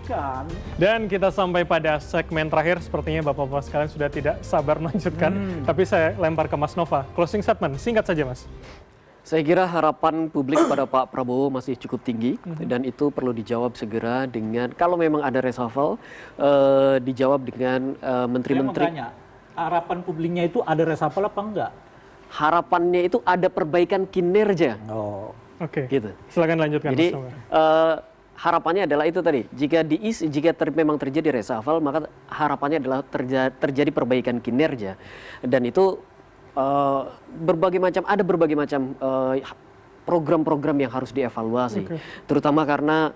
Kan. Dan kita sampai pada segmen terakhir, sepertinya Bapak-Bapak sekalian sudah tidak sabar melanjutkan. Tapi saya lempar ke Mas Nova, closing statement, singkat saja Mas. Saya kira harapan publik pada Pak Prabowo masih cukup tinggi dan itu perlu dijawab segera dengan kalau memang ada reshuffle dijawab dengan menteri-menteri. Saya mau tanya, harapan publiknya itu ada reshuffle apa enggak? Harapannya itu ada perbaikan kinerja. Oh, Oke, Gitu. silakan lanjutkan Jadi Mas Nova. harapannya adalah itu tadi. Jika memang terjadi reshuffle maka harapannya adalah terjadi perbaikan kinerja dan itu berbagai macam program-program yang harus dievaluasi, terutama karena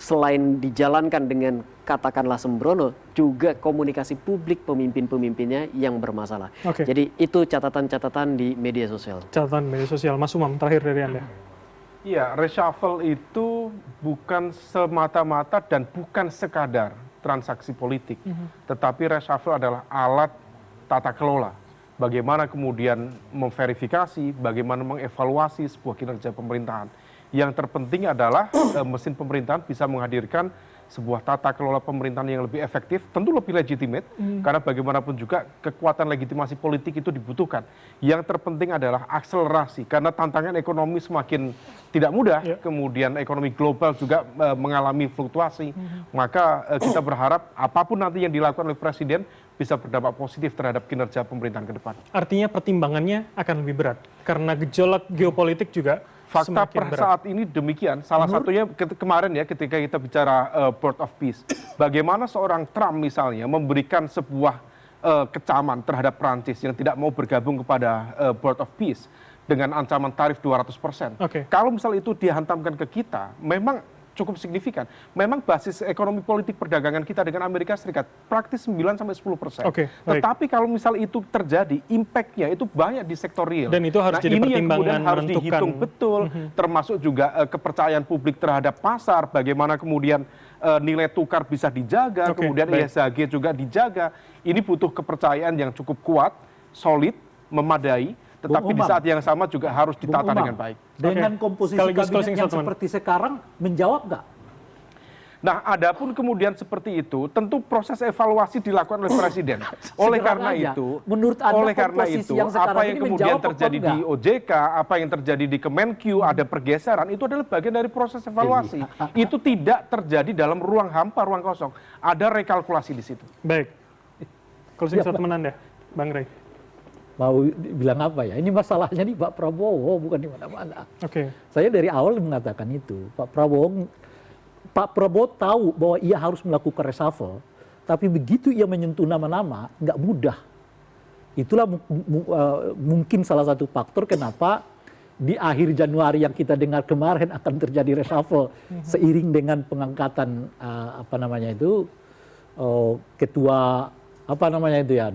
selain dijalankan dengan katakanlah sembrono, juga komunikasi publik pemimpin-pemimpinnya yang bermasalah. Jadi itu catatan-catatan di media sosial. Catatan media sosial, Mas Umam, terakhir dari Anda. Iya, reshuffle itu bukan semata-mata dan bukan sekadar transaksi politik, tetapi reshuffle adalah alat tata kelola. Bagaimana kemudian memverifikasi, bagaimana mengevaluasi sebuah kinerja pemerintahan. Yang terpenting adalah mesin pemerintahan bisa menghadirkan sebuah tata kelola pemerintahan yang lebih efektif, tentu lebih legitimate, karena bagaimanapun juga kekuatan legitimasi politik itu dibutuhkan. Yang terpenting adalah akselerasi, karena tantangan ekonomi semakin tidak mudah, kemudian ekonomi global juga mengalami fluktuasi, maka kita berharap apapun nanti yang dilakukan oleh Presiden bisa berdampak positif terhadap kinerja pemerintahan ke depan. Artinya pertimbangannya akan lebih berat, karena gejolak geopolitik juga fakta per saat ini demikian. Salah satunya kemarin ya ketika kita bicara Board of Peace. Bagaimana seorang Trump misalnya memberikan sebuah kecaman terhadap Prancis yang tidak mau bergabung kepada Board of Peace dengan ancaman tarif 200%. Kalau misal itu dihantamkan ke kita, memang cukup signifikan. Memang basis ekonomi politik perdagangan kita dengan Amerika Serikat praktis 9-10%. Tetapi kalau misal itu terjadi, impact-nya itu banyak di sektor real. Dan itu harus jadi ini yang pertimbangan kemudian harus dihitung betul, termasuk juga kepercayaan publik terhadap pasar, bagaimana kemudian nilai tukar bisa dijaga, kemudian ISHG juga dijaga. Ini butuh kepercayaan yang cukup kuat, solid, memadai, tetapi di saat yang sama juga harus ditata dengan baik. Dengan komposisi kabinet yang seperti sekarang, menjawab nggak? Nah, adapun kemudian seperti itu, tentu proses evaluasi dilakukan oleh Presiden. Oleh karena itu, apa yang kemudian terjadi di OJK, apa yang terjadi di Kemenkyu, ada pergeseran, itu adalah bagian dari proses evaluasi. Itu tidak terjadi dalam ruang hampa, ruang kosong. Ada rekalkulasi di situ. Baik. Closing statement Anda, Bang Rey. Mau bilang apa ya? Ini masalahnya di Pak Prabowo, bukan di mana-mana. Saya dari awal mengatakan itu. Pak Prabowo tahu bahwa ia harus melakukan reshuffle, tapi begitu ia menyentuh nama-nama, nggak mudah. Itulah mungkin salah satu faktor kenapa di akhir Januari yang kita dengar kemarin akan terjadi reshuffle seiring dengan pengangkatan ketua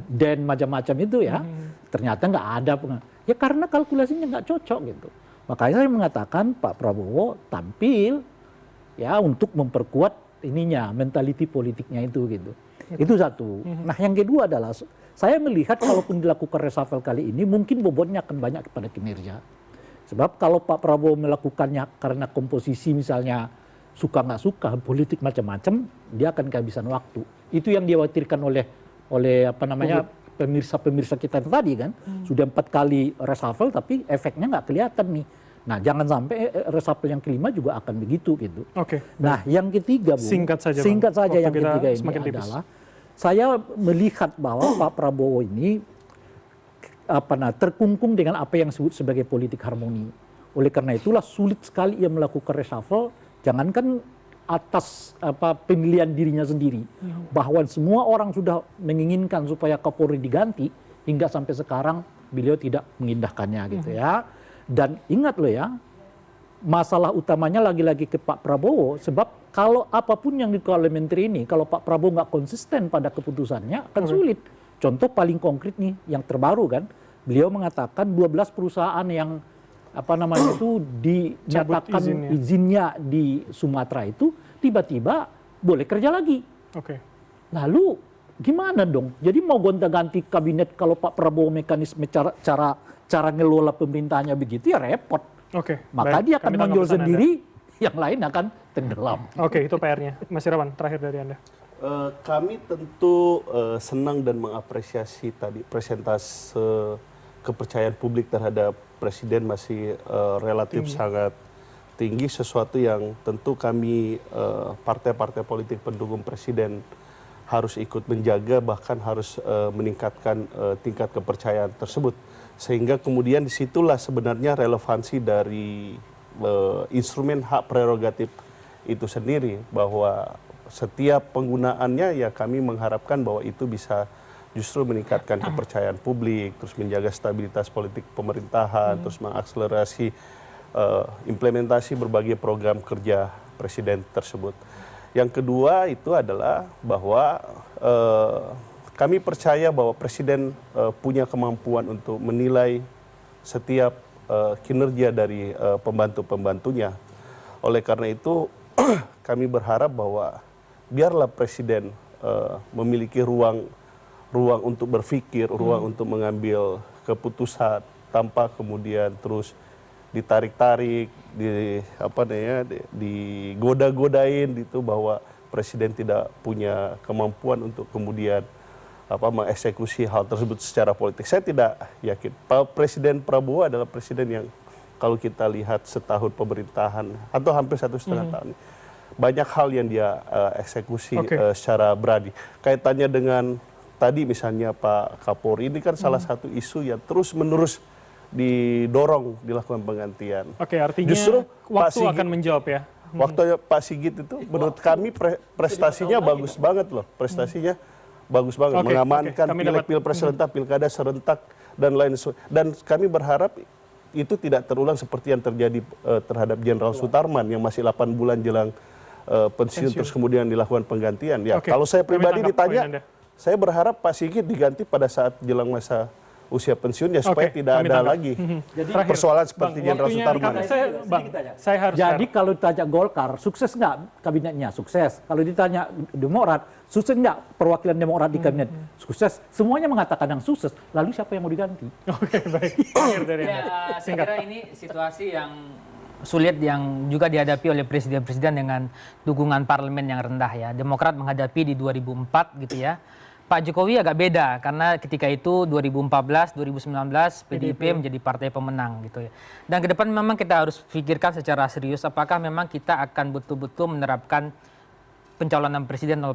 dan macam-macam itu ya, ternyata nggak ada, ya karena kalkulasinya nggak cocok gitu. Makanya saya mengatakan Pak Prabowo tampil ya untuk memperkuat mentality politiknya itu gitu. Itu satu. Nah yang kedua adalah saya melihat kalaupun dilakukan reshuffle kali ini mungkin bobotnya akan banyak kepada kinerja. Sebab kalau Pak Prabowo melakukannya karena komposisi misalnya suka nggak suka politik macam-macam, dia akan kehabisan waktu. Itu yang dikhawatirkan oleh pemirsa kita tadi kan, sudah 4 kali reshuffle tapi efeknya nggak kelihatan nih. Nah jangan sampai reshuffle yang kelima juga akan begitu gitu. Nah yang ketiga, singkat saja yang ketiga ini adalah saya melihat bahwa Pak Prabowo ini terkungkung dengan apa yang disebut sebagai politik harmoni. Oleh karena itulah sulit sekali ia melakukan reshuffle, jangankan atas pemilihan dirinya sendiri, bahwa semua orang sudah menginginkan supaya Kapolri diganti, hingga sampai sekarang beliau tidak mengindahkannya gitu ya. Dan ingat loh ya, masalah utamanya lagi-lagi ke Pak Prabowo, sebab kalau apapun yang dikeluarkan oleh menteri ini, kalau Pak Prabowo nggak konsisten pada keputusannya akan sulit. Contoh paling konkret nih yang terbaru kan, beliau mengatakan 12 perusahaan yang dinyatakan izinnya di Sumatera itu tiba-tiba boleh kerja lagi. Lalu gimana dong? Jadi mau gonta-ganti kabinet kalau Pak Prabowo mekanisme cara ngelola pemerintahnya begitu ya repot. Maka dia akan menonjol sendiri yang lain akan tenggelam. Oke, itu PR-nya. Mas Irawan, terakhir dari Anda. Kami tentu senang dan mengapresiasi tadi presentase kepercayaan publik terhadap Presiden masih relatif sangat tinggi, sesuatu yang tentu kami partai-partai politik pendukung Presiden harus ikut menjaga, bahkan harus meningkatkan tingkat kepercayaan tersebut. Sehingga kemudian disitulah sebenarnya relevansi dari instrumen hak prerogatif itu sendiri, bahwa setiap penggunaannya ya kami mengharapkan bahwa itu bisa justru meningkatkan kepercayaan publik, terus menjaga stabilitas politik pemerintahan, terus mengakselerasi implementasi berbagai program kerja Presiden tersebut. Yang kedua itu adalah bahwa kami percaya bahwa Presiden punya kemampuan untuk menilai setiap kinerja dari pembantu-pembantunya. Oleh karena itu kami berharap bahwa biarlah Presiden memiliki ruang untuk berpikir, ruang untuk mengambil keputusan tanpa kemudian terus ditarik-tarik, digoda-godain gitu, bahwa Presiden tidak punya kemampuan untuk kemudian mengeksekusi hal tersebut secara politik. Saya tidak yakin. Presiden Prabowo adalah presiden yang kalau kita lihat setahun pemerintahan atau hampir 1,5 tahun, banyak hal yang dia eksekusi secara berani. Kaitannya dengan tadi misalnya Pak Kapolri, ini kan salah satu isu yang terus-menerus didorong dilakukan penggantian. Oke, artinya justru waktu akan menjawab ya. Waktu Pak Sigit itu menurut kami prestasinya bagus banget loh. Prestasinya bagus banget, mengamankan pilek-pilpres serentak, pilkada serentak, dan lain sebagainya. Dan kami berharap itu tidak terulang seperti yang terjadi terhadap Jenderal Sutarman yang masih 8 bulan jelang pensiun terus kemudian dilakukan penggantian. Ya, kalau saya pribadi ditanya, saya berharap Pak Sigit diganti pada saat jelang masa usia pensiunnya supaya tidak ada lagi persoalan seperti Jenderal Sutarman. Jadi kalau ditanya Golkar, sukses nggak kabinetnya? Sukses. Kalau ditanya Demokrat, sukses nggak perwakilan Demokrat di kabinet? Sukses. Semuanya mengatakan yang sukses. Lalu siapa yang mau diganti? Oke, baik. Saya kira ini situasi yang sulit yang juga dihadapi oleh presiden-presiden dengan dukungan parlemen yang rendah ya. Demokrat menghadapi di 2004 gitu ya. Pak Jokowi agak beda karena ketika itu 2014, 2019 PDIP menjadi partai pemenang gitu ya. Dan ke depan memang kita harus pikirkan secara serius apakah memang kita akan betul-betul menerapkan pencalonan presiden 0%.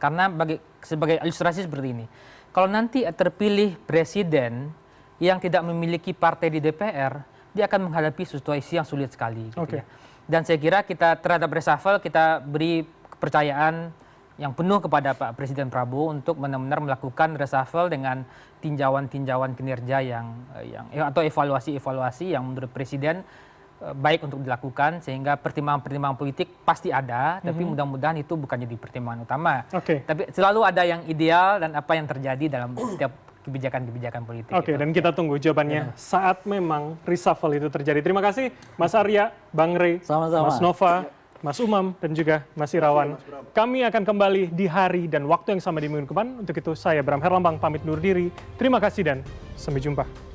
Karena sebagai ilustrasi seperti ini. Kalau nanti terpilih presiden yang tidak memiliki partai di DPR, dia akan menghadapi situasi yang sulit sekali gitu ya. Dan saya kira kita terhadap reshuffle kita beri kepercayaan yang penuh kepada Pak Presiden Prabowo untuk benar-benar melakukan reshuffle dengan tinjauan-tinjauan kinerja atau evaluasi-evaluasi yang menurut Presiden baik untuk dilakukan, sehingga pertimbangan-pertimbangan politik pasti ada, tapi mudah-mudahan itu bukan jadi pertimbangan utama. Tapi selalu ada yang ideal dan apa yang terjadi dalam setiap kebijakan-kebijakan politik. Dan kita tunggu jawabannya saat memang reshuffle itu terjadi. Terima kasih Mas Arya, Bang Rey, Mas Nova, Mas Umam, dan juga Mas Irawan. Kami akan kembali di hari dan waktu yang sama di minggu depan. Untuk itu saya Bram Herlambang pamit undur diri. Terima kasih dan sampai jumpa.